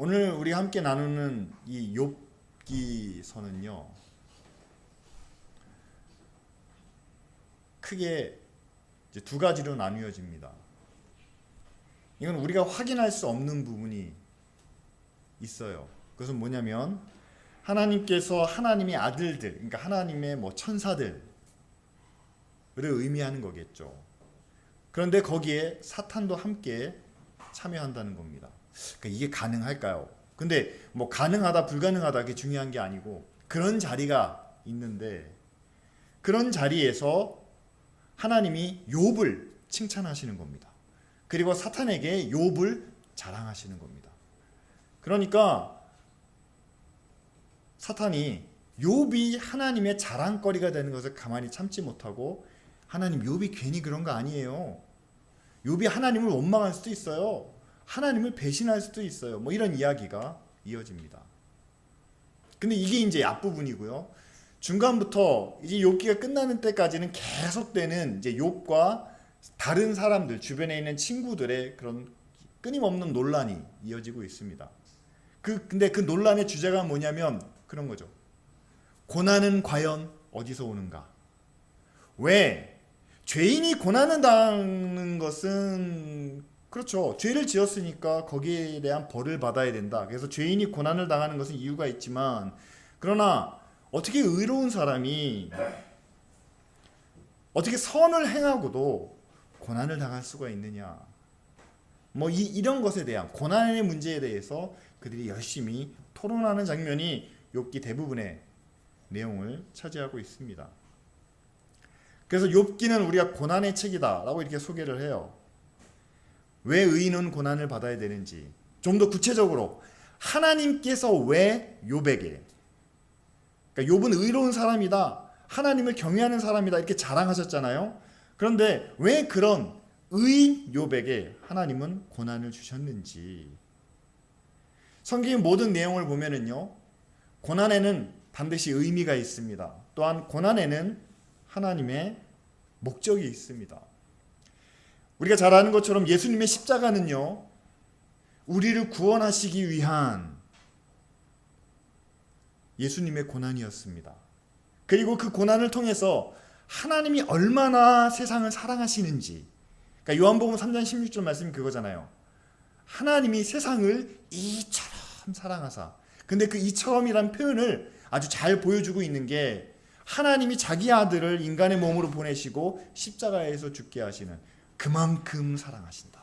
오늘 우리 함께 나누는 이 욥기서는요, 크게 이제 두 가지로 나뉘어집니다. 이건 우리가 확인할 수 없는 부분이 있어요. 그것은 뭐냐면 하나님께서 하나님의 아들들, 그러니까 하나님의 천사들을 의미하는 거겠죠. 그런데 거기에 사탄도 함께 참여한다는 겁니다. 그러니까 이게 가능할까요? 근데 가능하다 불가능하다 그게 중요한 게 아니고 그런 자리가 있는데 그런 자리에서 하나님이 욥을 칭찬하시는 겁니다. 그리고 사탄에게 욥을 자랑하시는 겁니다. 그러니까 사탄이 욥이 하나님의 자랑거리가 되는 것을 가만히 참지 못하고 하나님 욥이 괜히 그런 거 아니에요. 욥이 하나님을 원망할 수도 있어요. 하나님을 배신할 수도 있어요. 이런 이야기가 이어집니다. 근데 이게 이제 앞부분이고요. 중간부터 이제 욥기가 끝나는 때까지는 계속되는 이제 욥과 다른 사람들 주변에 있는 친구들의 그런 끊임없는 논란이 이어지고 있습니다. 근데 그 논란의 주제가 뭐냐면 그런 거죠. 고난은 과연 어디서 오는가? 왜 죄인이 고난을 당하는 것은 그렇죠. 죄를 지었으니까 거기에 대한 벌을 받아야 된다. 그래서 죄인이 고난을 당하는 것은 이유가 있지만 그러나 어떻게 의로운 사람이 어떻게 선을 행하고도 고난을 당할 수가 있느냐? 이런 것에 대한 고난의 문제에 대해서 그들이 열심히 토론하는 장면이 욥기 대부분의 내용을 차지하고 있습니다. 그래서 욥기는 우리가 고난의 책이다라고 이렇게 소개를 해요. 왜 의인은 고난을 받아야 되는지, 좀 더 구체적으로 하나님께서 왜 욥에게, 그러니까 욥은 의로운 사람이다, 하나님을 경외하는 사람이다 이렇게 자랑하셨잖아요. 그런데 왜 그런 의인 욥에게 하나님은 고난을 주셨는지, 성경의 모든 내용을 보면은요, 고난에는 반드시 의미가 있습니다. 또한 고난에는 하나님의 목적이 있습니다. 우리가 잘 아는 것처럼 예수님의 십자가는요, 우리를 구원하시기 위한 예수님의 고난이었습니다. 그리고 그 고난을 통해서 하나님이 얼마나 세상을 사랑하시는지, 그러니까 요한복음 3장 16절 말씀이 그거잖아요. 하나님이 세상을 이처럼 사랑하사. 근데 그 이처럼이란 표현을 아주 잘 보여주고 있는 게 하나님이 자기 아들을 인간의 몸으로 보내시고 십자가에서 죽게 하시는 그만큼 사랑하신다.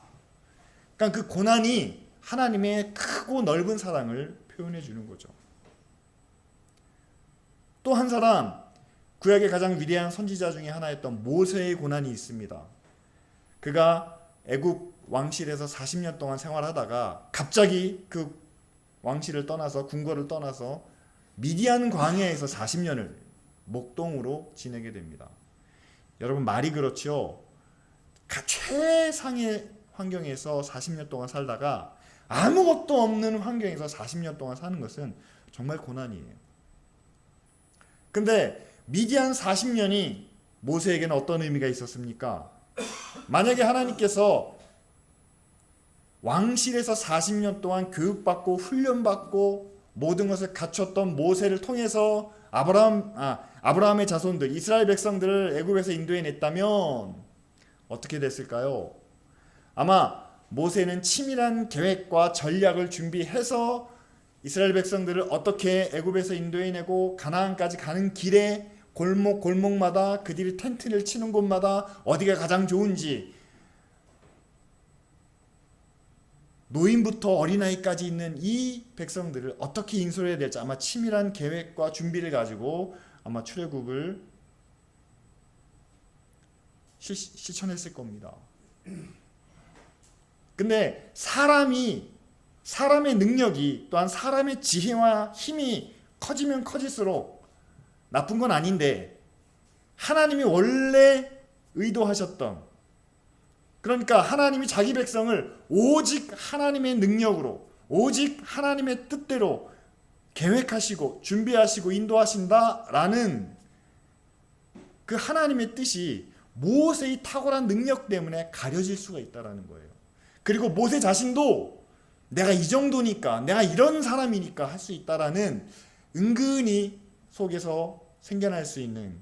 그러니까 그 고난이 하나님의 크고 넓은 사랑을 표현해 주는 거죠. 또 한 사람, 구약의 가장 위대한 선지자 중에 하나였던 모세의 고난이 있습니다. 그가 애굽 왕실에서 40년 동안 생활하다가 갑자기 그 왕실을 떠나서 궁궐을 떠나서 미디안 광야에서 40년을 목동으로 지내게 됩니다. 여러분 말이 그렇죠. 최상의 환경에서 40년 동안 살다가 아무것도 없는 환경에서 40년 동안 사는 것은 정말 고난이에요. 근데 미디안 40년이 모세에게는 어떤 의미가 있었습니까? 만약에 하나님께서 왕실에서 40년 동안 교육받고 훈련받고 모든 것을 갖췄던 모세를 통해서 아브라함의 자손들, 이스라엘 백성들을 애굽에서 인도해냈다면 어떻게 됐을까요? 아마 모세는 치밀한 계획과 전략을 준비해서 이스라엘 백성들을 어떻게 애굽에서 인도해내고 가나안까지 가는 길에 골목마다 그들이 텐트를 치는 곳마다 어디가 가장 좋은지, 노인부터 어린아이까지 있는 이 백성들을 어떻게 인솔해야 될지 아마 치밀한 계획과 준비를 가지고 아마 출애굽을 실천했을 겁니다. 근데 사람의 능력이 또한 사람의 지혜와 힘이 커지면 커질수록 나쁜 건 아닌데 하나님이 원래 의도하셨던, 그러니까 하나님이 자기 백성을 오직 하나님의 능력으로 오직 하나님의 뜻대로 계획하시고 준비하시고 인도하신다라는 그 하나님의 뜻이 모세의 탁월한 능력 때문에 가려질 수가 있다라는 거예요. 그리고 모세 자신도 내가 이 정도니까, 내가 이런 사람이니까 할 수 있다라는 은근히 속에서 생겨날 수 있는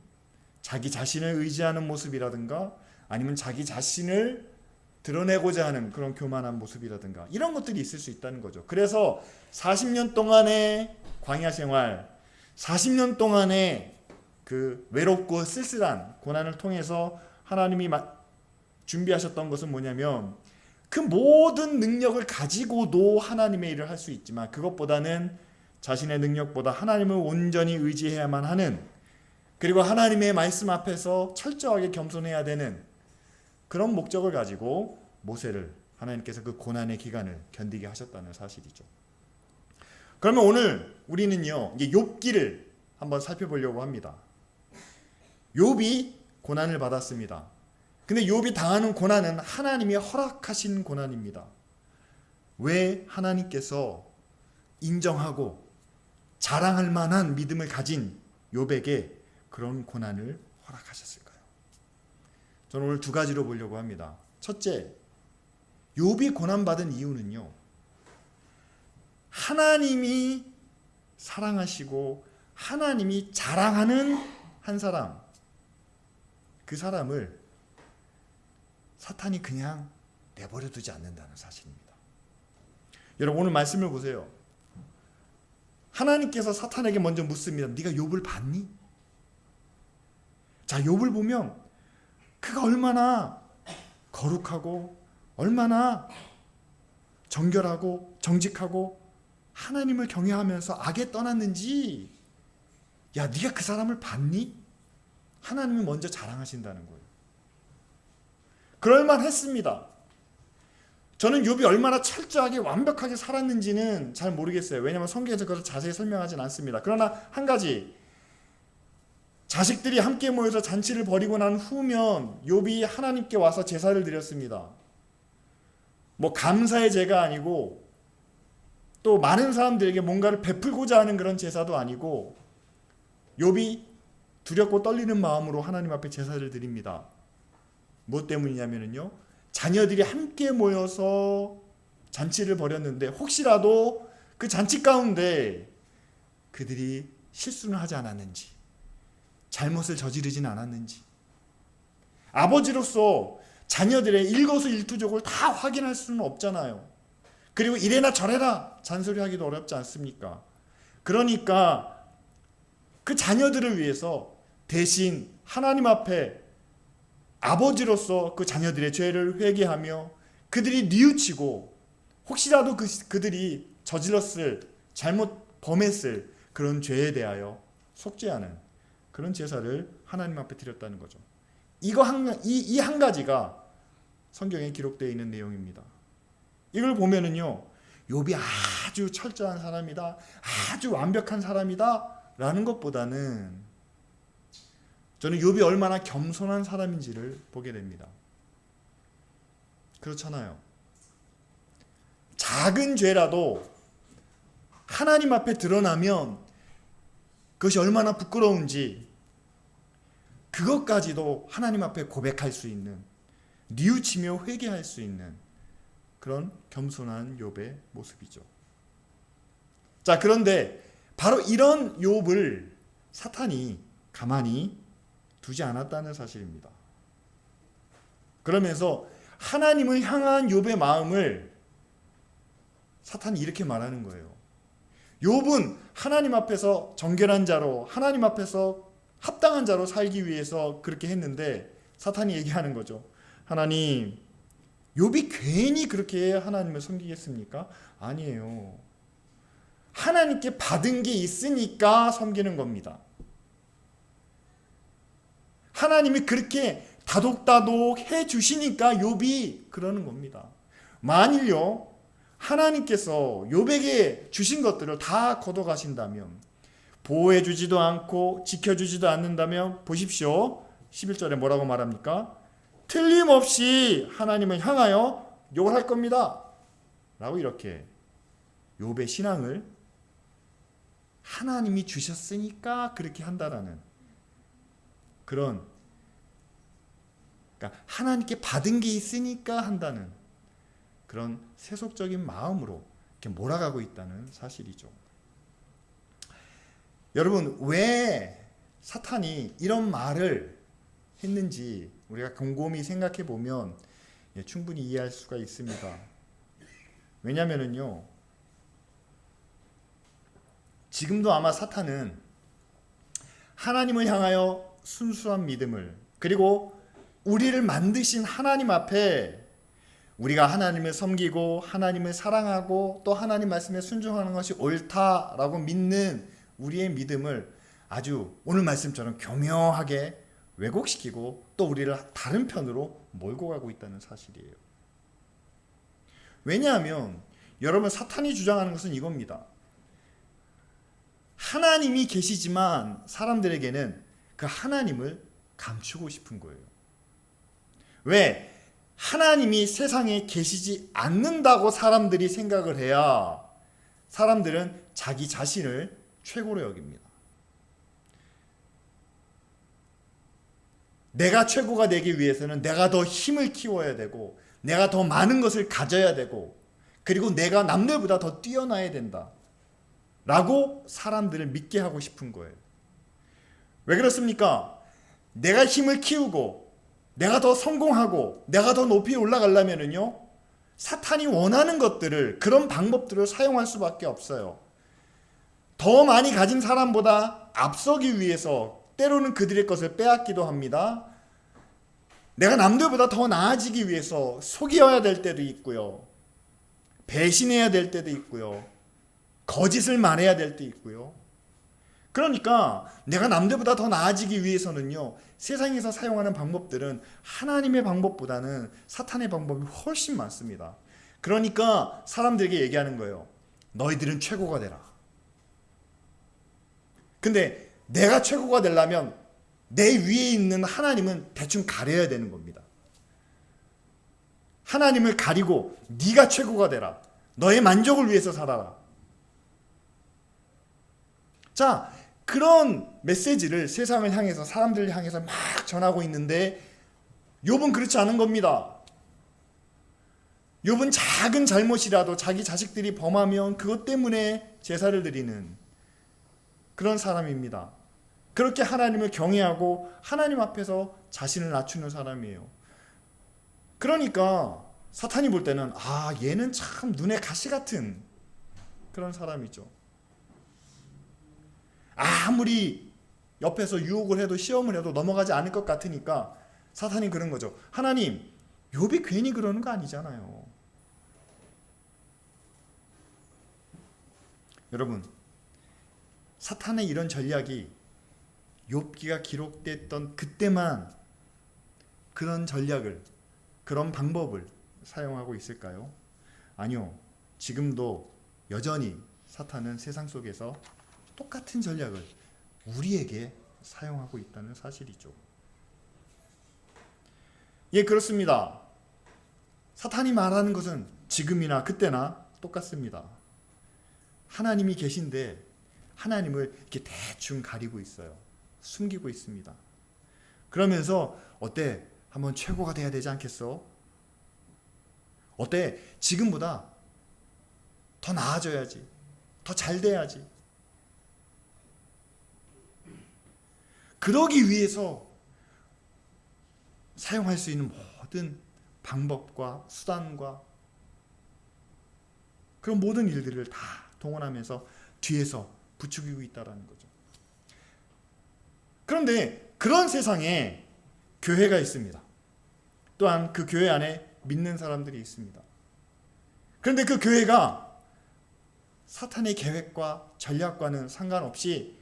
자기 자신을 의지하는 모습이라든가 아니면 자기 자신을 드러내고자 하는 그런 교만한 모습이라든가 이런 것들이 있을 수 있다는 거죠. 그래서 40년 동안의 광야 생활, 40년 동안의 그 외롭고 쓸쓸한 고난을 통해서 하나님이 준비하셨던 것은 뭐냐면 그 모든 능력을 가지고도 하나님의 일을 할 수 있지만 그것보다는 자신의 능력보다 하나님을 온전히 의지해야만 하는, 그리고 하나님의 말씀 앞에서 철저하게 겸손해야 되는 그런 목적을 가지고 모세를 하나님께서 그 고난의 기간을 견디게 하셨다는 사실이죠. 그러면 오늘 우리는요, 이제 욥기를 한번 살펴보려고 합니다. 욥이 고난을 받았습니다. 근데 욥이 당하는 고난은 하나님이 허락하신 고난입니다. 왜 하나님께서 인정하고 자랑할 만한 믿음을 가진 욥에게 그런 고난을 허락하셨을까요? 저는 오늘 두 가지로 보려고 합니다. 첫째, 욥이 고난받은 이유는요, 하나님이 사랑하시고 하나님이 자랑하는 한 사람, 그 사람을 사탄이 그냥 내버려 두지 않는다는 사실입니다. 여러분 오늘 말씀을 보세요. 하나님께서 사탄에게 먼저 묻습니다. 네가 욥을 봤니? 자, 욥을 보면 그가 얼마나 거룩하고 얼마나 정결하고 정직하고 하나님을 경외하면서 악에 떠났는지, 야, 네가 그 사람을 봤니? 하나님이 먼저 자랑하신다는 거예요. 그럴만 했습니다. 저는 욥이 얼마나 철저하게 완벽하게 살았는지는 잘 모르겠어요. 왜냐하면 성경에서 그것을 자세히 설명하진 않습니다. 그러나 한 가지, 자식들이 함께 모여서 잔치를 벌이고 난 후면 욥이 하나님께 와서 제사를 드렸습니다. 뭐 감사의 제가 아니고 또 많은 사람들에게 뭔가를 베풀고자 하는 그런 제사도 아니고 욥이 두렵고 떨리는 마음으로 하나님 앞에 제사를 드립니다. 무엇 때문이냐면요, 자녀들이 함께 모여서 잔치를 벌였는데 혹시라도 그 잔치 가운데 그들이 실수는 하지 않았는지, 잘못을 저지르진 않았는지, 아버지로서 자녀들의 일거수일투족을 다 확인할 수는 없잖아요. 그리고 이래나 저래나 잔소리하기도 어렵지 않습니까? 그러니까 그 자녀들을 위해서 대신 하나님 앞에 아버지로서 그 자녀들의 죄를 회개하며 그들이 뉘우치고 혹시라도 그들이 저질렀을, 잘못 범했을 그런 죄에 대하여 속죄하는 그런 제사를 하나님 앞에 드렸다는 거죠. 이 한 가지가 성경에 기록되어 있는 내용입니다. 이걸 보면은요, 욥이 아주 철저한 사람이다, 아주 완벽한 사람이다 라는 것보다는 저는 욥이 얼마나 겸손한 사람인지를 보게 됩니다. 그렇잖아요. 작은 죄라도 하나님 앞에 드러나면 그것이 얼마나 부끄러운지 그것까지도 하나님 앞에 고백할 수 있는, 뉘우치며 회개할 수 있는 그런 겸손한 욥의 모습이죠. 자, 그런데 바로 이런 욥을 사탄이 가만히 두지 않았다는 사실입니다. 그러면서 하나님을 향한 욥의 마음을 사탄이 이렇게 말하는 거예요. 욥은 하나님 앞에서 정결한 자로, 하나님 앞에서 합당한 자로 살기 위해서 그렇게 했는데 사탄이 얘기하는 거죠. 하나님, 욥이 괜히 그렇게 하나님을 섬기겠습니까? 아니에요. 하나님께 받은 게 있으니까 섬기는 겁니다. 하나님이 그렇게 다독다독 해주시니까 욥이 그러는 겁니다. 만일요, 하나님께서 욥에게 주신 것들을 다 걷어가신다면, 보호해주지도 않고 지켜주지도 않는다면, 보십시오. 11절에 뭐라고 말합니까? 틀림없이 하나님을 향하여 욕을 할 겁니다 라고 이렇게 욥의 신앙을 하나님이 주셨으니까 그렇게 한다라는 그런, 그러니까 하나님께 받은 게 있으니까 한다는 그런 세속적인 마음으로 이렇게 몰아가고 있다는 사실이죠. 여러분, 왜 사탄이 이런 말을 했는지 우리가 곰곰이 생각해 보면 충분히 이해할 수가 있습니다. 왜냐면은요, 지금도 아마 사탄은 하나님을 향하여 순수한 믿음을, 그리고 우리를 만드신 하나님 앞에 우리가 하나님을 섬기고 하나님을 사랑하고 또 하나님 말씀에 순종하는 것이 옳다라고 믿는 우리의 믿음을 아주 오늘 말씀처럼 교묘하게 왜곡시키고 또 우리를 다른 편으로 몰고 가고 있다는 사실이에요. 왜냐하면 여러분, 사탄이 주장하는 것은 이겁니다. 하나님이 계시지만 사람들에게는 그 하나님을 감추고 싶은 거예요. 왜? 하나님이 세상에 계시지 않는다고 사람들이 생각을 해야 사람들은 자기 자신을 최고로 여깁니다. 내가 최고가 되기 위해서는 내가 더 힘을 키워야 되고, 내가 더 많은 것을 가져야 되고, 그리고 내가 남들보다 더 뛰어나야 된다 라고 사람들을 믿게 하고 싶은 거예요. 왜 그렇습니까? 내가 힘을 키우고 내가 더 성공하고 내가 더 높이 올라가려면은요, 사탄이 원하는 것들을, 그런 방법들을 사용할 수밖에 없어요. 더 많이 가진 사람보다 앞서기 위해서 때로는 그들의 것을 빼앗기도 합니다. 내가 남들보다 더 나아지기 위해서 속여야 될 때도 있고요, 배신해야 될 때도 있고요, 거짓을 말해야 될 때 있고요. 그러니까 내가 남들보다 더 나아지기 위해서는요, 세상에서 사용하는 방법들은 하나님의 방법보다는 사탄의 방법이 훨씬 많습니다. 그러니까 사람들에게 얘기하는 거예요. 너희들은 최고가 되라. 근데 내가 최고가 되려면 내 위에 있는 하나님은 대충 가려야 되는 겁니다. 하나님을 가리고 네가 최고가 되라. 너의 만족을 위해서 살아라. 자, 그런 메시지를 세상을 향해서, 사람들을 향해서 막 전하고 있는데 욥은 그렇지 않은 겁니다. 욥은 작은 잘못이라도 자기 자식들이 범하면 그것 때문에 제사를 드리는 그런 사람입니다. 그렇게 하나님을 경외하고 하나님 앞에서 자신을 낮추는 사람이에요. 그러니까 사탄이 볼 때는 얘는 참 눈에 가시 같은 그런 사람이죠. 아무리 옆에서 유혹을 해도 시험을 해도 넘어가지 않을 것 같으니까 사탄이 그런 거죠. 하나님, 욥이 괜히 그러는 거 아니잖아요. 여러분, 사탄의 이런 전략이 욥기가 기록됐던 그때만 그런 전략을, 그런 방법을 사용하고 있을까요? 아니요. 지금도 여전히 사탄은 세상 속에서 똑같은 전략을 우리에게 사용하고 있다는 사실이죠. 예, 그렇습니다. 사탄이 말하는 것은 지금이나 그때나 똑같습니다. 하나님이 계신데 하나님을 이렇게 대충 가리고 있어요. 숨기고 있습니다. 그러면서 어때? 한번 최고가 돼야 되지 않겠어? 어때? 지금보다 더 나아져야지. 더 잘 돼야지. 그러기 위해서 사용할 수 있는 모든 방법과 수단과 그런 모든 일들을 다 동원하면서 뒤에서 부추기고 있다는 거죠. 그런데 그런 세상에 교회가 있습니다. 또한 그 교회 안에 믿는 사람들이 있습니다. 그런데 그 교회가 사탄의 계획과 전략과는 상관없이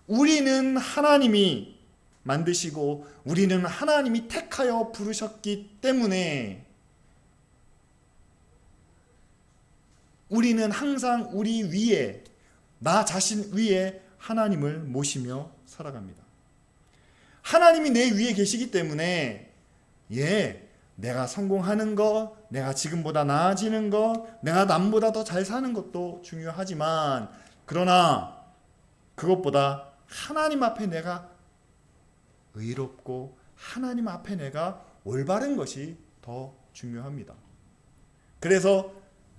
우리는 하나님이 만드시고 우리는 하나님이 택하여 부르셨기 때문에 우리는 항상 우리 위에, 나 자신 위에 하나님을 모시며 살아갑니다. 하나님이 내 위에 계시기 때문에 내가 성공하는 것, 내가 지금보다 나아지는 것, 내가 남보다 더 잘 사는 것도 중요하지만, 그러나 그것보다 하나님 앞에 내가 의롭고 하나님 앞에 내가 올바른 것이 더 중요합니다. 그래서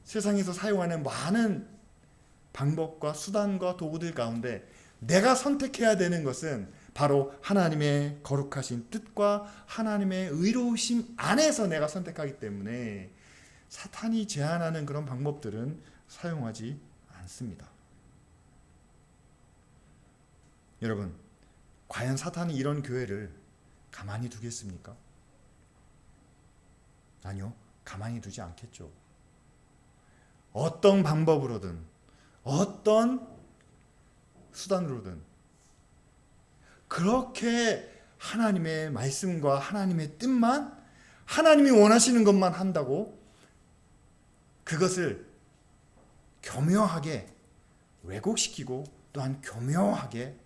세상에서 사용하는 많은 방법과 수단과 도구들 가운데 내가 선택해야 되는 것은 바로 하나님의 거룩하신 뜻과 하나님의 의로우심 안에서 내가 선택하기 때문에 사탄이 제안하는 그런 방법들은 사용하지 않습니다. 여러분, 과연 사탄이 이런 교회를 가만히 두겠습니까? 아니요, 가만히 두지 않겠죠. 어떤 방법으로든 어떤 수단으로든 그렇게 하나님의 말씀과 하나님의 뜻만, 하나님이 원하시는 것만 한다고 그것을 교묘하게 왜곡시키고 또한 교묘하게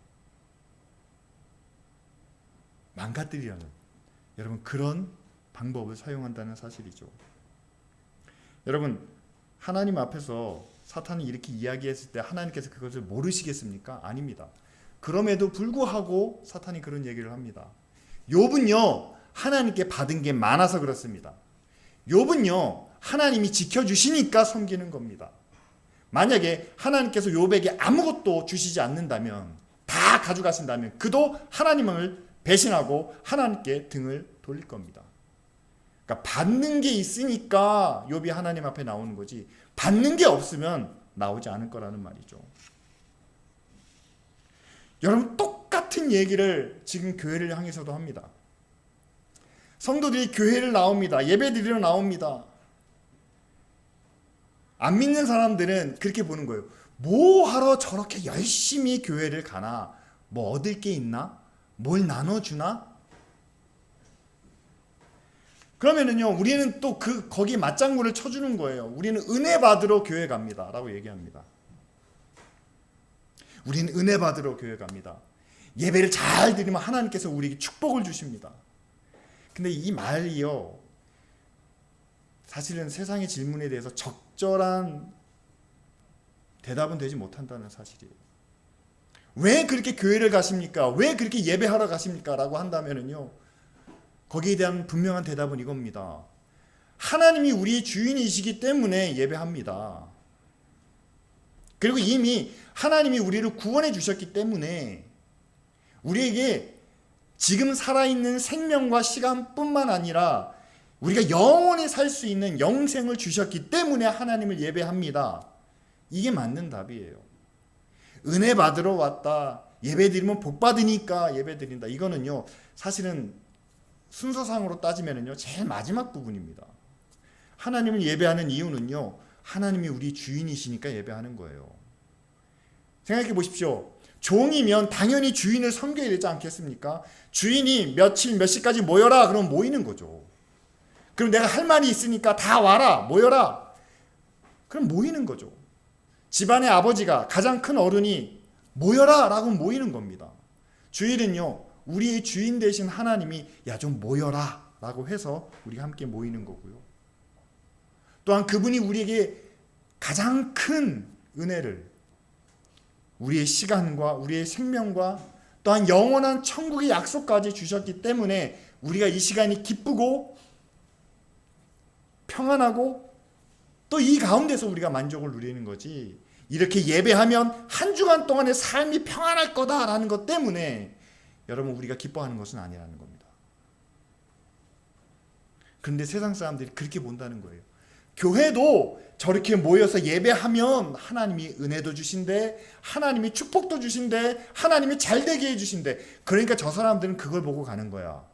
망가뜨리려는, 여러분, 그런 방법을 사용한다는 사실이죠. 여러분, 하나님 앞에서 사탄이 이렇게 이야기했을 때 하나님께서 그것을 모르시겠습니까? 아닙니다. 그럼에도 불구하고 사탄이 그런 얘기를 합니다. 욥은요, 하나님께 받은 게 많아서 그렇습니다. 욥은요, 하나님이 지켜주시니까 섬기는 겁니다. 만약에 하나님께서 욥에게 아무것도 주시지 않는다면, 다 가져가신다면 그도 하나님을 배신하고 하나님께 등을 돌릴 겁니다. 그러니까 받는 게 있으니까 욥이 하나님 앞에 나오는 거지, 받는 게 없으면 나오지 않을 거라는 말이죠. 여러분, 똑같은 얘기를 지금 교회를 향해서도 합니다. 성도들이 교회를 나옵니다. 예배드리러 나옵니다. 안 믿는 사람들은 그렇게 보는 거예요. 뭐 하러 저렇게 열심히 교회를 가나? 뭐 얻을 게 있나? 뭘 나눠주나? 그러면은요, 우리는 또 거기 맞장구를 쳐주는 거예요. 우리는 은혜 받으러 교회 갑니다 라고 얘기합니다. 우리는 은혜 받으러 교회 갑니다. 예배를 잘 드리면 하나님께서 우리에게 축복을 주십니다. 근데 이 말이요, 사실은 세상의 질문에 대해서 적절한 대답은 되지 못한다는 사실이에요. 왜 그렇게 교회를 가십니까? 왜 그렇게 예배하러 가십니까? 라고 한다면요, 거기에 대한 분명한 대답은 이겁니다. 하나님이 우리의 주인이시기 때문에 예배합니다. 그리고 이미 하나님이 우리를 구원해 주셨기 때문에 우리에게 지금 살아있는 생명과 시간뿐만 아니라 우리가 영원히 살 수 있는 영생을 주셨기 때문에 하나님을 예배합니다. 이게 맞는 답이에요. 은혜 받으러 왔다, 예배 드리면 복 받으니까 예배 드린다, 이거는요, 사실은 순서상으로 따지면요, 제일 마지막 부분입니다. 하나님을 예배하는 이유는요, 하나님이 우리 주인이시니까 예배하는 거예요. 생각해 보십시오. 종이면 당연히 주인을 섬겨야 되지 않겠습니까? 주인이 며칠 몇 시까지 모여라 그러면 모이는 거죠. 그럼 내가 할 말이 있으니까 다 와라, 모여라, 그럼 모이는 거죠. 집안의 아버지가, 가장 큰 어른이 모여라 라고 모이는 겁니다. 주일은요, 우리의 주인 되신 하나님이 야 좀 모여라 라고 해서 우리가 함께 모이는 거고요. 또한 그분이 우리에게 가장 큰 은혜를, 우리의 시간과 우리의 생명과 또한 영원한 천국의 약속까지 주셨기 때문에 우리가 이 시간이 기쁘고 평안하고 또 이 가운데서 우리가 만족을 누리는 거지, 이렇게 예배하면 한 주간 동안의 삶이 평안할 거다라는 것 때문에 여러분 우리가 기뻐하는 것은 아니라는 겁니다. 그런데 세상 사람들이 그렇게 본다는 거예요. 교회도 저렇게 모여서 예배하면 하나님이 은혜도 주신대, 하나님이 축복도 주신대, 하나님이 잘되게 해주신대, 그러니까 저 사람들은 그걸 보고 가는 거야.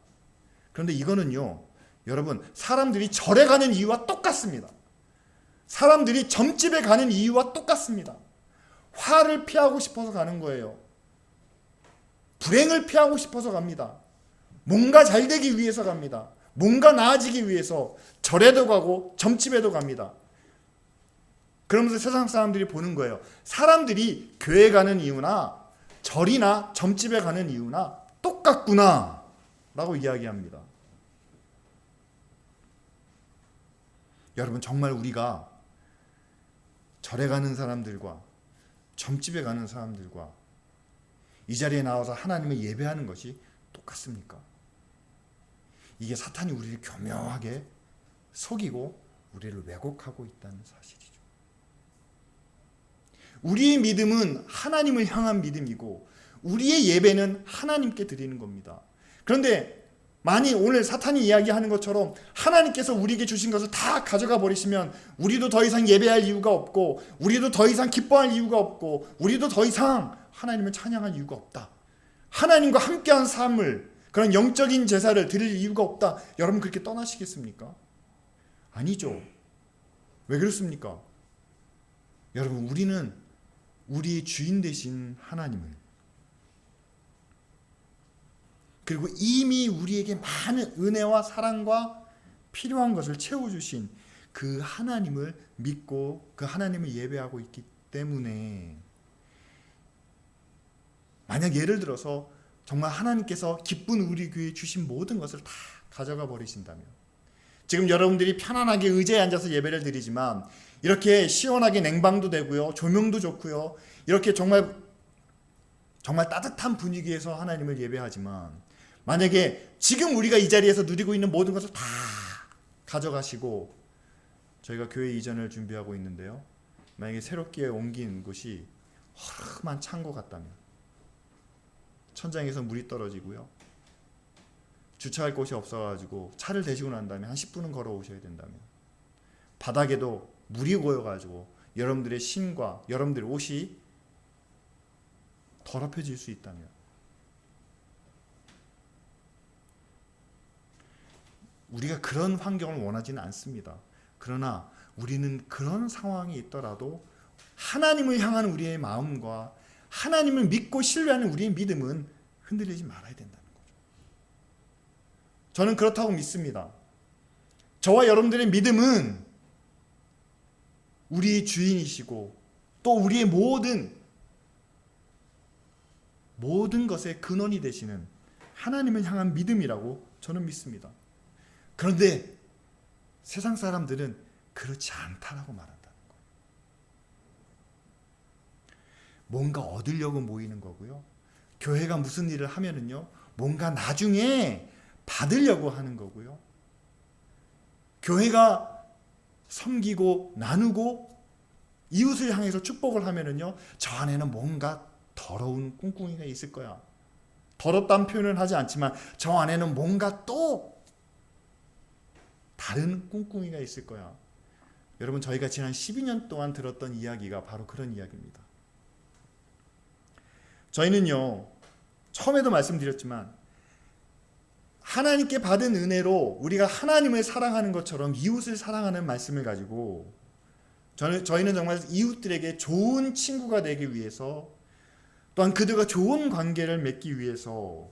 그런데 이거는요, 여러분, 사람들이 절에 가는 이유와 똑같습니다. 사람들이 점집에 가는 이유와 똑같습니다. 화를 피하고 싶어서 가는 거예요. 불행을 피하고 싶어서 갑니다. 뭔가 잘되기 위해서 갑니다. 뭔가 나아지기 위해서 절에도 가고 점집에도 갑니다. 그러면서 세상 사람들이 보는 거예요. 사람들이 교회 가는 이유나 절이나 점집에 가는 이유나 똑같구나 라고 이야기합니다. 여러분, 정말 우리가 절에 가는 사람들과 점집에 가는 사람들과 이 자리에 나와서 하나님을 예배하는 것이 똑같습니까? 이게 사탄이 우리를 교묘하게 속이고 우리를 왜곡하고 있다는 사실이죠. 우리의 믿음은 하나님을 향한 믿음이고 우리의 예배는 하나님께 드리는 겁니다. 그런데 만일 오늘 사탄이 이야기하는 것처럼 하나님께서 우리에게 주신 것을 다 가져가 버리시면 우리도 더 이상 예배할 이유가 없고 우리도 더 이상 기뻐할 이유가 없고 우리도 더 이상 하나님을 찬양할 이유가 없다. 하나님과 함께한 삶을, 그런 영적인 제사를 드릴 이유가 없다. 여러분 그렇게 떠나시겠습니까? 아니죠. 왜 그렇습니까? 여러분 우리는 우리의 주인 되신 하나님을, 그리고 이미 우리에게 많은 은혜와 사랑과 필요한 것을 채워주신 그 하나님을 믿고 그 하나님을 예배하고 있기 때문에, 만약 예를 들어서 정말 하나님께서 기쁜 우리 교회에 주신 모든 것을 다 가져가 버리신다면, 지금 여러분들이 편안하게 의자에 앉아서 예배를 드리지만 이렇게 시원하게 냉방도 되고요, 조명도 좋고요, 이렇게 정말 따뜻한 분위기에서 하나님을 예배하지만, 만약에 지금 우리가 이 자리에서 누리고 있는 모든 것을 다 가져가시고 저희가 교회 이전을 준비하고 있는데요, 만약에 새롭게 옮긴 곳이 허름한 창고 같다면, 천장에서 물이 떨어지고요, 주차할 곳이 없어가지고 차를 대시고 난 다음에 한 10분은 걸어오셔야 된다면, 바닥에도 물이 고여가지고 여러분들의 신과 여러분들의 옷이 더럽혀질 수 있다면, 우리가 그런 환경을 원하지는 않습니다. 그러나 우리는 그런 상황이 있더라도 하나님을 향한 우리의 마음과 하나님을 믿고 신뢰하는 우리의 믿음은 흔들리지 말아야 된다는 거죠. 저는 그렇다고 믿습니다. 저와 여러분들의 믿음은 우리의 주인이시고 또 우리의 모든 것의 근원이 되시는 하나님을 향한 믿음이라고 저는 믿습니다. 그런데 세상 사람들은 그렇지 않다라고 말한다는 거예요. 뭔가 얻으려고 모이는 거고요, 교회가 무슨 일을 하면은요, 뭔가 나중에 받으려고 하는 거고요, 교회가 섬기고 나누고 이웃을 향해서 축복을 하면은요, 저 안에는 뭔가 더러운 꿍꿍이가 있을 거야. 더럽다는 표현을 하지 않지만 저 안에는 뭔가 또 다른 꿍꿍이가 있을 거야. 여러분, 저희가 지난 12년 동안 들었던 이야기가 바로 그런 이야기입니다. 저희는요, 처음에도 말씀드렸지만 하나님께 받은 은혜로 우리가 하나님을 사랑하는 것처럼 이웃을 사랑하는 말씀을 가지고 저희는 정말 이웃들에게 좋은 친구가 되기 위해서, 또한 그들과 좋은 관계를 맺기 위해서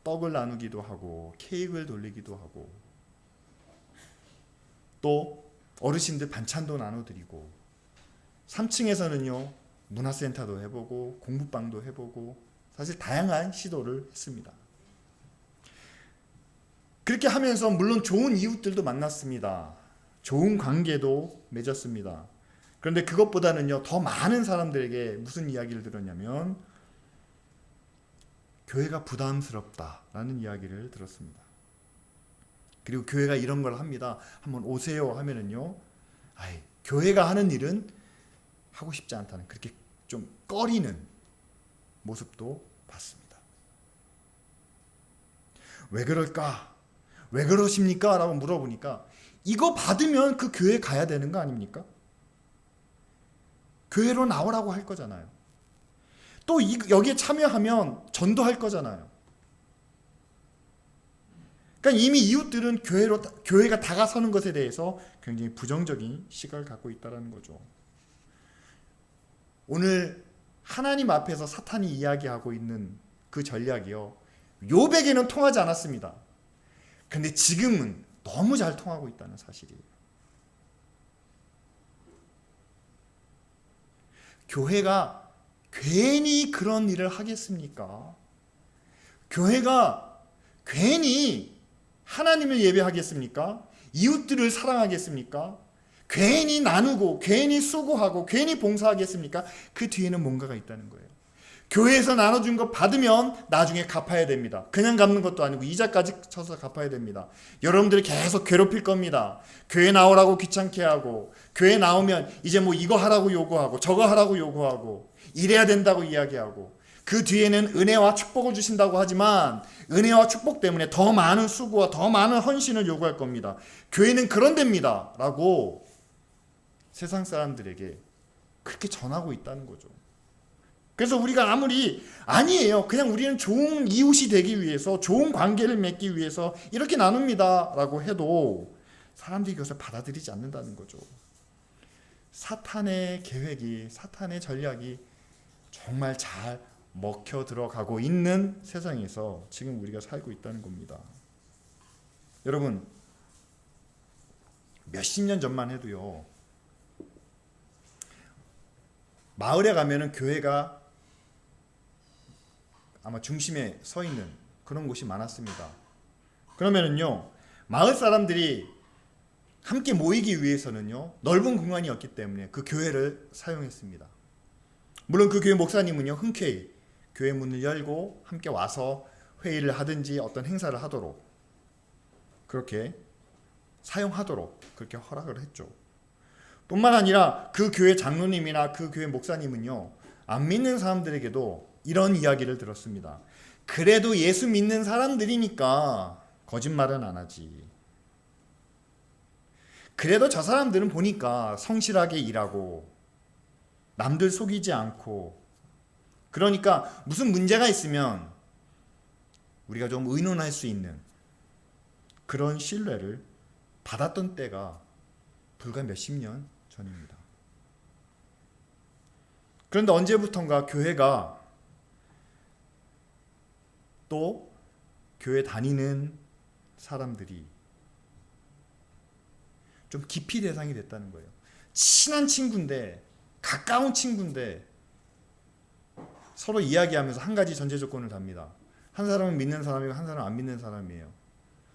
떡을 나누기도 하고 케이크를 돌리기도 하고 또 어르신들 반찬도 나눠드리고 3층에서는요 문화센터도 해보고 공부방도 해보고 사실 다양한 시도를 했습니다. 그렇게 하면서 물론 좋은 이웃들도 만났습니다. 좋은 관계도 맺었습니다. 그런데 그것보다는요, 더 많은 사람들에게 무슨 이야기를 들었냐면 교회가 부담스럽다라는 이야기를 들었습니다. 그리고 교회가 이런 걸 합니다. 한번 오세요 하면은요, 교회가 하는 일은 하고 싶지 않다는, 그렇게 좀 꺼리는 모습도 봤습니다. 왜 그럴까? 왜 그러십니까? 라고 물어보니까 이거 받으면 그 교회 가야 되는 거 아닙니까? 교회로 나오라고 할 거잖아요. 또 여기에 참여하면 전도할 거잖아요. 그러니까 이미 이웃들은 교회가 다가서는 것에 대해서 굉장히 부정적인 시각을 갖고 있다는 거죠. 오늘 하나님 앞에서 사탄이 이야기하고 있는 그 전략이요, 욥에게는 통하지 않았습니다. 근데 지금은 너무 잘 통하고 있다는 사실이에요. 교회가 괜히 그런 일을 하겠습니까? 교회가 괜히 하나님을 예배하겠습니까? 이웃들을 사랑하겠습니까? 괜히 나누고 괜히 수고하고 괜히 봉사하겠습니까? 그 뒤에는 뭔가가 있다는 거예요. 교회에서 나눠준 거 받으면 나중에 갚아야 됩니다. 그냥 갚는 것도 아니고 이자까지 쳐서 갚아야 됩니다. 여러분들이 계속 괴롭힐 겁니다. 교회 나오라고 귀찮게 하고, 교회 나오면 이제 뭐 이거 하라고 요구하고 저거 하라고 요구하고 이래야 된다고 이야기하고, 그 뒤에는 은혜와 축복을 주신다고 하지만 은혜와 축복 때문에 더 많은 수고와 더 많은 헌신을 요구할 겁니다. 교회는 그런 데입니다 라고 세상 사람들에게 그렇게 전하고 있다는 거죠. 그래서 우리가 아무리 아니에요, 그냥 우리는 좋은 이웃이 되기 위해서, 좋은 관계를 맺기 위해서 이렇게 나눕니다 라고 해도 사람들이 그것을 받아들이지 않는다는 거죠. 사탄의 계획이, 사탄의 전략이 정말 잘 먹혀 들어가고 있는 세상에서 지금 우리가 살고 있다는 겁니다. 여러분, 몇십 년 전만 해도요, 마을에 가면은 교회가 아마 중심에 서 있는 그런 곳이 많았습니다. 그러면은요, 마을 사람들이 함께 모이기 위해서는요, 넓은 공간이 없기 때문에 그 교회를 사용했습니다. 물론 그 교회 목사님은요, 흔쾌히 교회 문을 열고 함께 와서 회의를 하든지 어떤 행사를 하도록, 그렇게 사용하도록 그렇게 허락을 했죠. 뿐만 아니라 그 교회 장로님이나 그 교회 목사님은요, 안 믿는 사람들에게도 이런 이야기를 들었습니다. 그래도 예수 믿는 사람들이니까 거짓말은 안 하지. 그래도 저 사람들은 보니까 성실하게 일하고 남들 속이지 않고, 그러니까 무슨 문제가 있으면 우리가 좀 의논할 수 있는 그런 신뢰를 받았던 때가 불과 몇십 년 전입니다. 그런데 언제부턴가 교회가 또 교회 다니는 사람들이 좀 기피 대상이 됐다는 거예요. 친한 친구인데, 가까운 친구인데 서로 이야기하면서 한 가지 전제 조건을 답니다. 한 사람은 믿는 사람이고 한 사람은 안 믿는 사람이에요.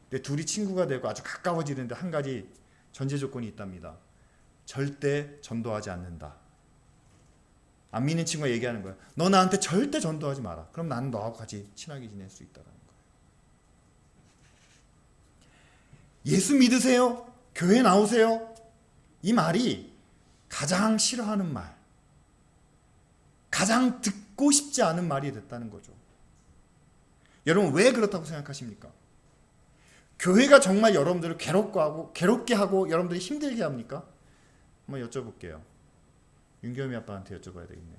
근데 둘이 친구가 되고 아주 가까워지는데 한 가지 전제 조건이 있답니다. 절대 전도하지 않는다. 안 믿는 친구가 얘기하는 거야. 너 나한테 절대 전도하지 마라. 그럼 나는 너하고 같이 친하게 지낼 수 있다는 거예요. 예수 믿으세요? 교회 나오세요? 이 말이 가장 싫어하는 말, 가장 듣고 싶지 않은 말이 됐다는 거죠. 여러분, 왜 그렇다고 생각하십니까? 교회가 정말 여러분들을 괴롭게 하고 여러분들이 힘들게 합니까? 한번 여쭤볼게요. 윤겸이 아빠한테 여쭤봐야 되겠네.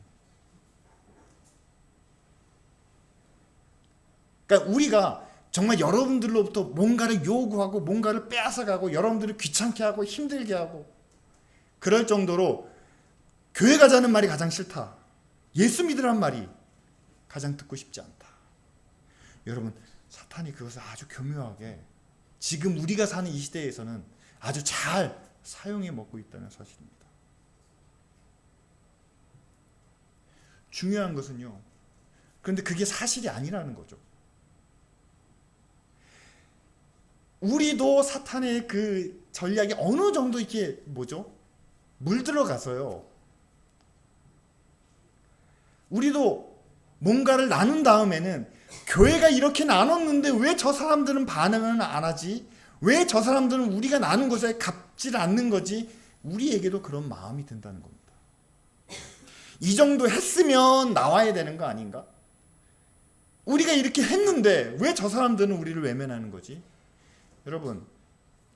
그러니까 우리가 정말 여러분들로부터 뭔가를 요구하고 뭔가를 빼앗아가고 여러분들을 귀찮게 하고 힘들게 하고 그럴 정도로 교회 가자는 말이 가장 싫다. 예수 믿으란 말이 가장 듣고 싶지 않다. 여러분, 사탄이 그것을 아주 교묘하게 지금 우리가 사는 이 시대에서는 아주 잘 사용해 먹고 있다는 사실입니다. 중요한 것은요, 그런데 그게 사실이 아니라는 거죠. 우리도 사탄의 그 전략이 어느 정도 이렇게 물들어가서요, 우리도 뭔가를 나눈 다음에는 교회가 이렇게 나눴는데 왜 저 사람들은 반응을 안 하지? 왜 저 사람들은 우리가 나눈 것에 갚질 않는 거지? 우리에게도 그런 마음이 든다는 겁니다. 이 정도 했으면 나와야 되는 거 아닌가? 우리가 이렇게 했는데 왜 저 사람들은 우리를 외면하는 거지? 여러분,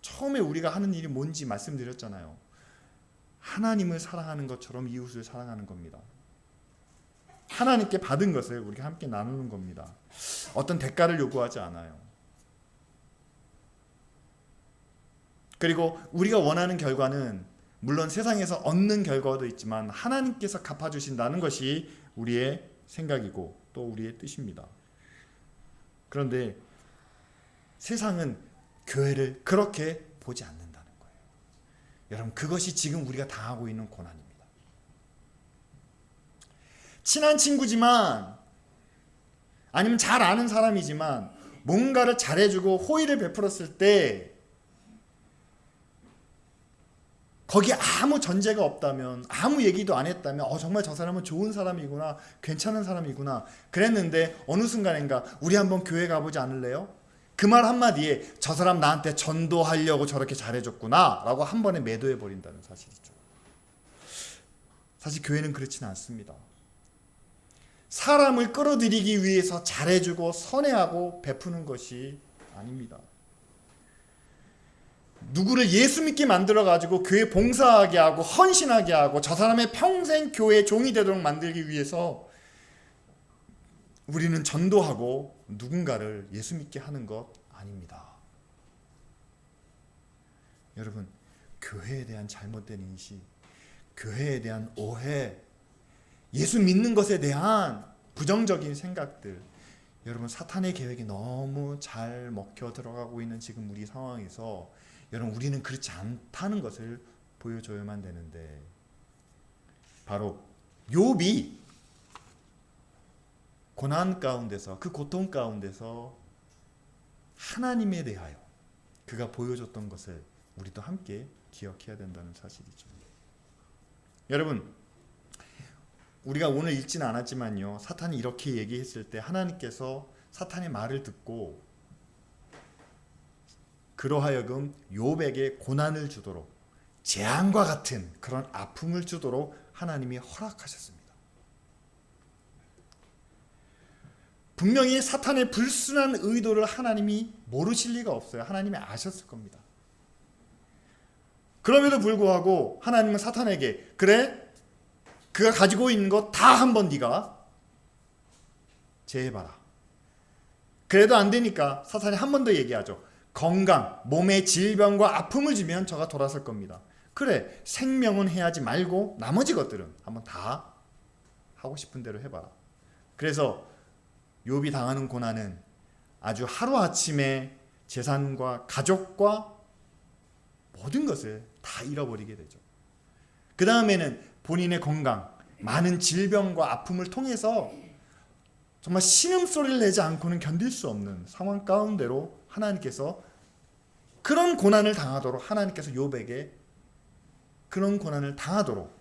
처음에 우리가 하는 일이 뭔지 말씀드렸잖아요. 하나님을 사랑하는 것처럼 이웃을 사랑하는 겁니다. 하나님께 받은 것을 우리가 함께 나누는 겁니다. 어떤 대가를 요구하지 않아요. 그리고 우리가 원하는 결과는 물론 세상에서 얻는 결과도 있지만 하나님께서 갚아주신다는 것이 우리의 생각이고 또 우리의 뜻입니다. 그런데 세상은 교회를 그렇게 보지 않는다는 거예요. 여러분, 그것이 지금 우리가 당하고 있는 고난입니다. 친한 친구지만 아니면 잘 아는 사람이지만 뭔가를 잘해주고 호의를 베풀었을 때 거기에 아무 전제가 없다면, 아무 얘기도 안 했다면 정말 저 사람은 좋은 사람이구나, 괜찮은 사람이구나 그랬는데 어느 순간인가 우리 한번 교회 가보지 않을래요? 그 말 한마디에 저 사람 나한테 전도하려고 저렇게 잘해줬구나 라고 한 번에 매도해버린다는 사실이죠. 사실 교회는 그렇지는 않습니다. 사람을 끌어들이기 위해서 잘해주고 선회하고 베푸는 것이 아닙니다. 누구를 예수 믿게 만들어가지고 교회 봉사하게 하고 헌신하게 하고 저 사람의 평생 교회 종이 되도록 만들기 위해서 우리는 전도하고 누군가를 예수 믿게 하는 것 아닙니다. 여러분, 교회에 대한 잘못된 인식, 교회에 대한 오해, 예수 믿는 것에 대한 부정적인 생각들, 여러분 사탄의 계획이 너무 잘 먹혀 들어가고 있는 지금 우리 상황에서 여러분 우리는 그렇지 않다는 것을 보여줘야만 되는데, 바로 욥이 고난 가운데서, 그 고통 가운데서 하나님에 대하여 그가 보여줬던 것을 우리도 함께 기억해야 된다는 사실이죠. 여러분, 우리가 오늘 읽지는 않았지만요, 사탄이 이렇게 얘기했을 때 하나님께서 사탄의 말을 듣고 그러하여금 욥에게 고난을 주도록, 재앙과 같은 그런 아픔을 주도록 하나님이 허락하셨습니다. 분명히 사탄의 불순한 의도를 하나님이 모르실 리가 없어요. 하나님이 아셨을 겁니다. 그럼에도 불구하고 하나님은 사탄에게, 그래, 그가 가지고 있는 것 다 한번 네가 제해봐라. 그래도 안 되니까 사탄이 한 번 더 얘기하죠. 건강, 몸에 질병과 아픔을 주면 저가 돌아설 겁니다. 그래, 생명은 해하지 말고 나머지 것들은 한번 다 하고 싶은 대로 해봐라. 그래서 욥이 당하는 고난은 아주 하루아침에 재산과 가족과 모든 것을 다 잃어버리게 되죠. 그 다음에는 본인의 건강, 많은 질병과 아픔을 통해서 정말 신음소리를 내지 않고는 견딜 수 없는 상황 가운데로 하나님께서 그런 고난을 당하도록, 하나님께서 욥에게 그런 고난을 당하도록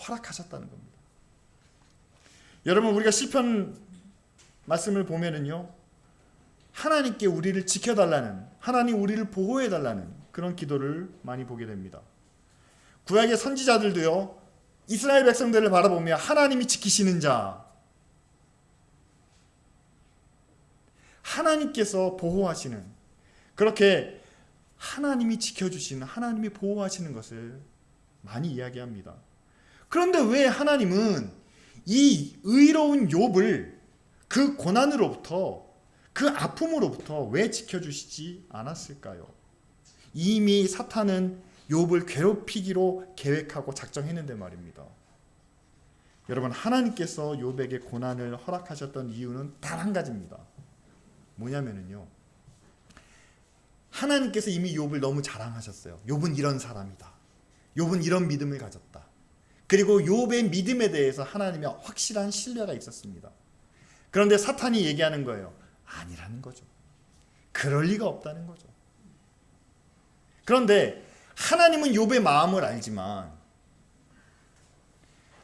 허락하셨다는 겁니다. 여러분, 우리가 시편 말씀을 보면은요, 하나님께 우리를 지켜달라는, 하나님 우리를 보호해달라는 그런 기도를 많이 보게 됩니다. 구약의 선지자들도요, 이스라엘 백성들을 바라보며 하나님이 지키시는 자, 하나님께서 보호하시는, 그렇게 하나님이 지켜주시는, 하나님이 보호하시는 것을 많이 이야기합니다. 그런데 왜 하나님은 이 의로운 욥을 그 고난으로부터, 그 아픔으로부터 왜 지켜주시지 않았을까요? 이미 사탄은 욥을 괴롭히기로 계획하고 작정했는데 말입니다. 여러분, 하나님께서 욥에게 고난을 허락하셨던 이유는 단 한 가지입니다. 뭐냐면요, 하나님께서 이미 욥을 너무 자랑하셨어요. 욥은 이런 사람이다. 욥은 이런 믿음을 가졌다. 그리고 욥의 믿음에 대해서 하나님의 확실한 신뢰가 있었습니다. 그런데 사탄이 얘기하는 거예요. 아니라는 거죠. 그럴 리가 없다는 거죠. 그런데 하나님은 욥의 마음을 알지만,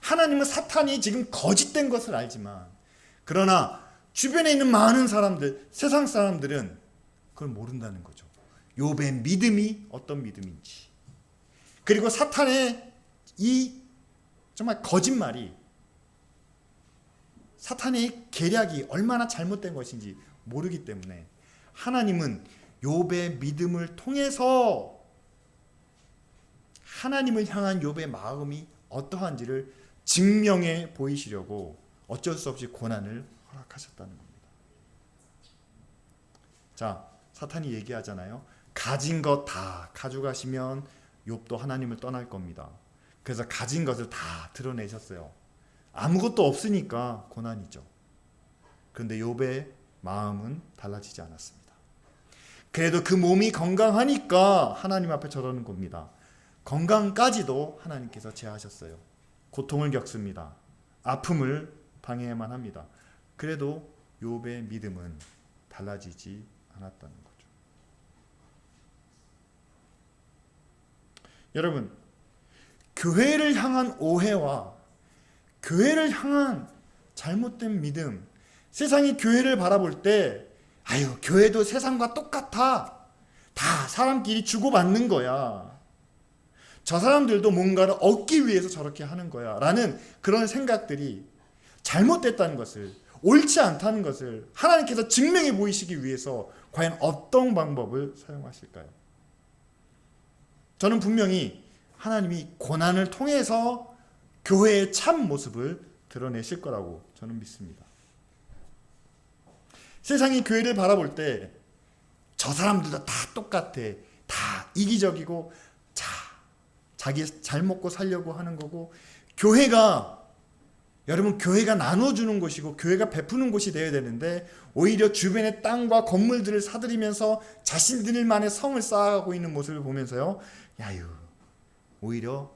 하나님은 사탄이 지금 거짓된 것을 알지만, 그러나 주변에 있는 많은 사람들, 세상 사람들은 그걸 모른다는 거죠. 욥의 믿음이 어떤 믿음인지, 그리고 사탄의 이 정말 거짓말이, 사탄의 계략이 얼마나 잘못된 것인지 모르기 때문에 하나님은 욥의 믿음을 통해서 하나님을 향한 욥의 마음이 어떠한지를 증명해 보이시려고 어쩔 수 없이 고난을 허락하셨다는 겁니다. 자, 사탄이 얘기하잖아요. 가진 것 다 가져가시면 욥도 하나님을 떠날 겁니다. 그래서 가진 것을 다 드러내셨어요. 아무것도 없으니까 고난이죠. 그런데 욥의 마음은 달라지지 않았습니다. 그래도 그 몸이 건강하니까 하나님 앞에 저러는 겁니다. 건강까지도 하나님께서 제하셨어요. 고통을 겪습니다. 아픔을 당해야만 합니다. 그래도 욥의 믿음은 달라지지 않았다는 거죠. 여러분, 교회를 향한 오해와 교회를 향한 잘못된 믿음, 세상이 교회를 바라볼 때 아유 교회도 세상과 똑같아, 다 사람끼리 주고받는 거야, 저 사람들도 뭔가를 얻기 위해서 저렇게 하는 거야 라는 그런 생각들이 잘못됐다는 것을, 옳지 않다는 것을 하나님께서 증명해 보이시기 위해서 과연 어떤 방법을 사용하실까요? 저는 분명히 하나님이 고난을 통해서 교회의 참 모습을 드러내실 거라고 저는 믿습니다. 세상이 교회를 바라볼 때 저 사람들도 다 똑같아, 다 이기적이고 자기 잘 먹고 살려고 하는 거고, 여러분 교회가 나눠주는 곳이고 교회가 베푸는 곳이 되어야 되는데 오히려 주변의 땅과 건물들을 사들이면서 자신들만의 성을 쌓아가고 있는 모습을 보면서요, 야유 오히려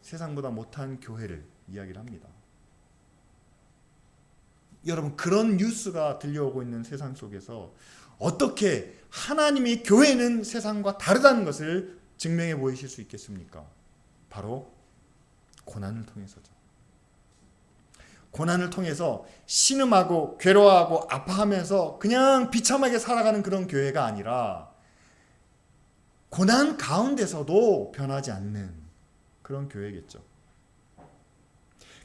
세상보다 못한 교회를 이야기를 합니다. 여러분 그런 뉴스가 들려오고 있는 세상 속에서 어떻게 하나님의 교회는 세상과 다르다는 것을 증명해 보이실 수 있겠습니까? 바로 고난을 통해서죠. 고난을 통해서 신음하고 괴로워하고 아파하면서 그냥 비참하게 살아가는 그런 교회가 아니라 고난 가운데서도 변하지 않는 그런 교회겠죠.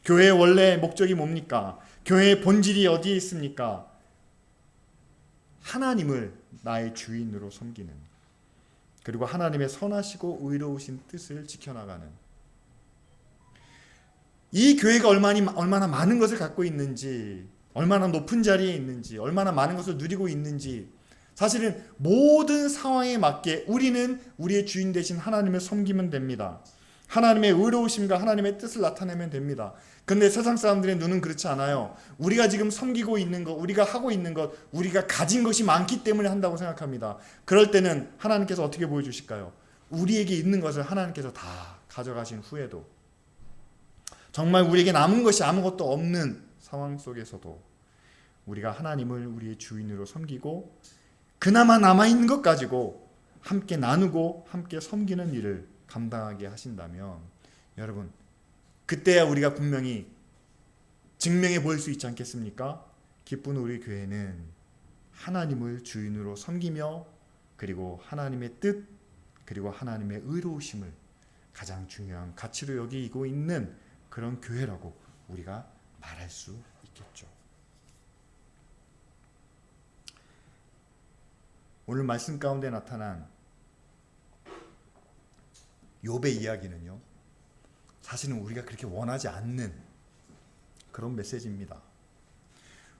교회의 원래 목적이 뭡니까? 교회의 본질이 어디에 있습니까? 하나님을 나의 주인으로 섬기는, 그리고 하나님의 선하시고 의로우신 뜻을 지켜나가는, 이 교회가 얼마나 많은 것을 갖고 있는지, 얼마나 높은 자리에 있는지, 얼마나 많은 것을 누리고 있는지, 사실은 모든 상황에 맞게 우리는 우리의 주인 되신 하나님을 섬기면 됩니다. 하나님의 의로우심과 하나님의 뜻을 나타내면 됩니다. 근데 세상 사람들의 눈은 그렇지 않아요. 우리가 지금 섬기고 있는 것, 우리가 하고 있는 것, 우리가 가진 것이 많기 때문에 한다고 생각합니다. 그럴 때는 하나님께서 어떻게 보여주실까요? 우리에게 있는 것을 하나님께서 다 가져가신 후에도, 정말 우리에게 남은 것이 아무것도 없는 상황 속에서도 우리가 하나님을 우리의 주인으로 섬기고 그나마 남아있는 것 가지고 함께 나누고 함께 섬기는 일을 감당하게 하신다면, 여러분 그때야 우리가 분명히 증명해 보일 수 있지 않겠습니까? 기쁜 우리 교회는 하나님을 주인으로 섬기며 그리고 하나님의 뜻 그리고 하나님의 의로우심을 가장 중요한 가치로 여기고 있는 그런 교회라고 우리가 말할 수 있겠죠. 오늘 말씀 가운데 나타난 욥의 이야기는요, 사실은 우리가 그렇게 원하지 않는 그런 메시지입니다.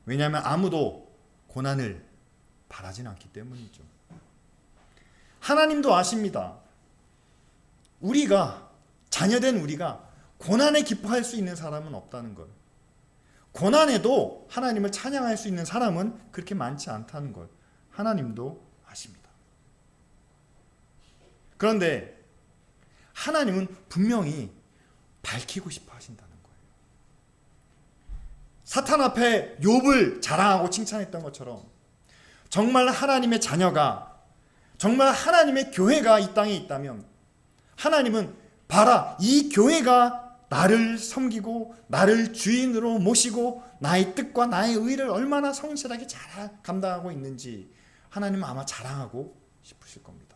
왜냐하면 아무도 고난을 바라진 않기 때문이죠. 하나님도 아십니다. 우리가, 자녀된 우리가 고난에 기뻐할 수 있는 사람은 없다는 걸, 고난에도 하나님을 찬양할 수 있는 사람은 그렇게 많지 않다는 걸 하나님도 아십니다. 그런데 하나님은 분명히 밝히고 싶어 하신다는 거예요. 사탄 앞에 욥을 자랑하고 칭찬했던 것처럼 정말 하나님의 자녀가, 정말 하나님의 교회가 이 땅에 있다면 하나님은 봐라, 이 교회가 나를 섬기고 나를 주인으로 모시고 나의 뜻과 나의 의를 얼마나 성실하게 잘 감당하고 있는지 하나님은 아마 자랑하고 싶으실 겁니다.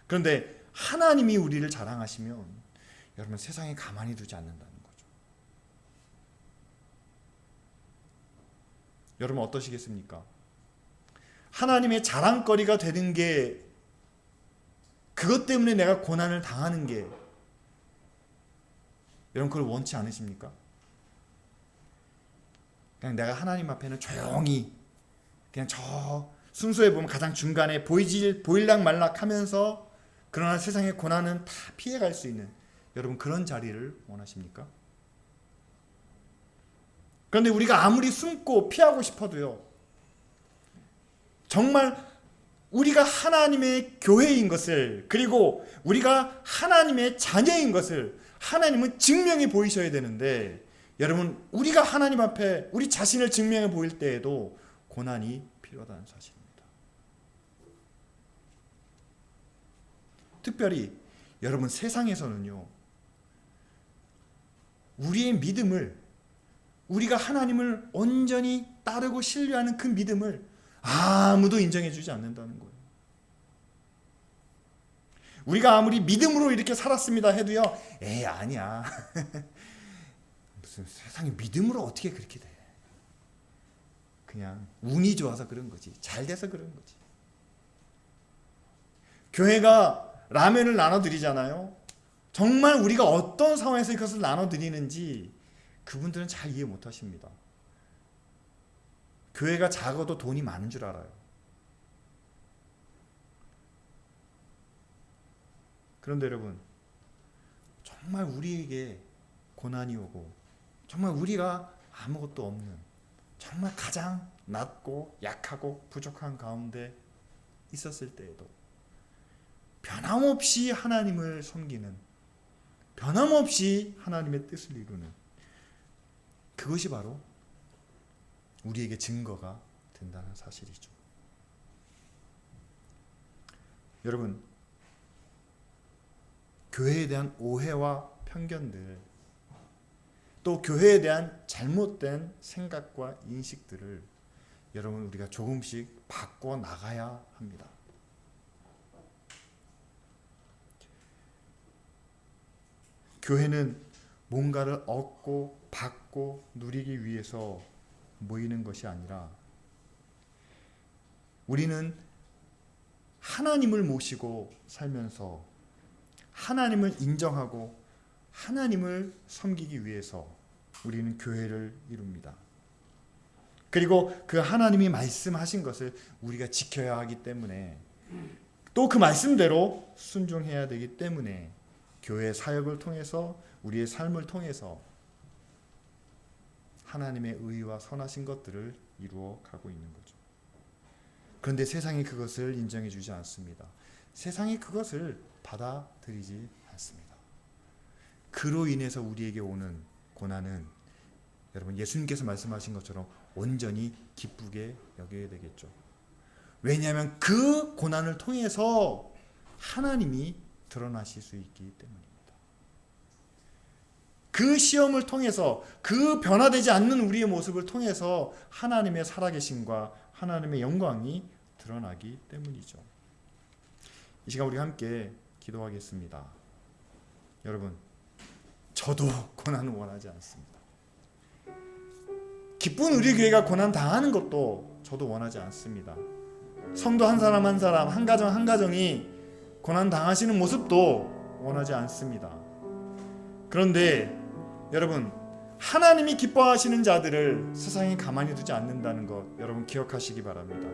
그런데 하나님이 우리를 자랑하시면 여러분 세상에 가만히 두지 않는다는 거죠. 여러분 어떠시겠습니까? 하나님의 자랑거리가 되는 게, 그것 때문에 내가 고난을 당하는 게, 여러분 그걸 원치 않으십니까? 그냥 내가 하나님 앞에는 조용히 그냥 저 순서에 보면 가장 중간에 보일락 말락 하면서, 그러나 세상의 고난은 다 피해갈 수 있는, 여러분 그런 자리를 원하십니까? 그런데 우리가 아무리 숨고 피하고 싶어도요, 정말 우리가 하나님의 교회인 것을, 그리고 우리가 하나님의 자녀인 것을 하나님은 증명해 보이셔야 되는데, 여러분 우리가 하나님 앞에 우리 자신을 증명해 보일 때에도 고난이 필요하다는 사실입니다. 특별히 여러분 세상에서는요, 우리의 믿음을, 우리가 하나님을 온전히 따르고 신뢰하는 그 믿음을 아무도 인정해 주지 않는다는 거예요. 우리가 아무리 믿음으로 이렇게 살았습니다 해도요, 에이 아니야. 무슨 세상에 믿음으로 어떻게 그렇게 돼. 그냥 운이 좋아서 그런 거지. 잘 돼서 그런 거지. 교회가 라면을 나눠드리잖아요. 정말 우리가 어떤 상황에서 이것을 나눠드리는지 그분들은 잘 이해 못하십니다. 교회가 작아도 돈이 많은 줄 알아요. 그런데 여러분, 정말 우리에게 고난이 오고 정말 우리가 아무것도 없는, 정말 가장 낮고 약하고 부족한 가운데 있었을 때에도 변함없이 하나님을 섬기는, 변함없이 하나님의 뜻을 이루는, 그것이 바로 우리에게 증거가 된다는 사실이죠. 여러분, 교회에 대한 오해와 편견들, 또 교회에 대한 잘못된 생각과 인식들을 여러분 우리가 조금씩 바꿔 나가야 합니다. 교회는 뭔가를 얻고 받고 누리기 위해서 모이는 것이 아니라 우리는 하나님을 모시고 살면서 하나님을 인정하고 하나님을 섬기기 위해서 우리는 교회를 이룹니다. 그리고 그 하나님이 말씀하신 것을 우리가 지켜야 하기 때문에, 또 그 말씀대로 순종해야 되기 때문에 교회 사역을 통해서, 우리의 삶을 통해서 하나님의 의와 선하신 것들을 이루어 가고 있는 거죠. 그런데 세상이 그것을 인정해 주지 않습니다. 세상이 그것을 받아들이지 않습니다. 그로 인해서 우리에게 오는 고난은 여러분 예수님께서 말씀하신 것처럼 온전히 기쁘게 여겨야 되겠죠. 왜냐하면 그 고난을 통해서 하나님이 드러나실 수 있기 때문입니다. 그 시험을 통해서, 그 변화되지 않는 우리의 모습을 통해서 하나님의 살아계심과 하나님의 영광이 드러나기 때문이죠. 이 시간 우리 함께 기도하겠습니다. 여러분, 저도 고난을 원하지 않습니다. 기쁜 우리 교회가 고난 당하는 것도 저도 원하지 않습니다. 성도 한 사람 한 사람, 한 가정 한 가정이 고난 당하시는 모습도 원하지 않습니다. 그런데 여러분, 하나님이 기뻐하시는 자들을 세상이 가만히 두지 않는다는 것 여러분 기억하시기 바랍니다.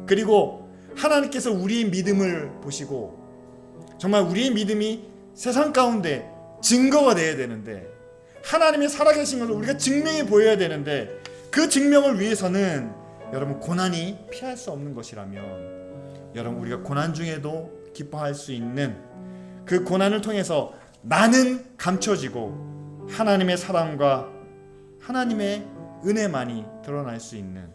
그리고 하나님께서 우리의 믿음을 보시고 정말 우리의 믿음이 세상 가운데 증거가 되어야 되는데, 하나님의 살아계신 것을 우리가 증명해 보여야 되는데, 그 증명을 위해서는 여러분 고난이 피할 수 없는 것이라면 여러분 우리가 고난 중에도 기뻐할 수 있는, 그 고난을 통해서 나는 감춰지고 하나님의 사랑과 하나님의 은혜만이 드러날 수 있는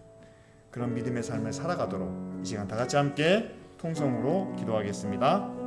그런 믿음의 삶을 살아가도록 이 시간 다 같이 함께 통성으로 기도하겠습니다.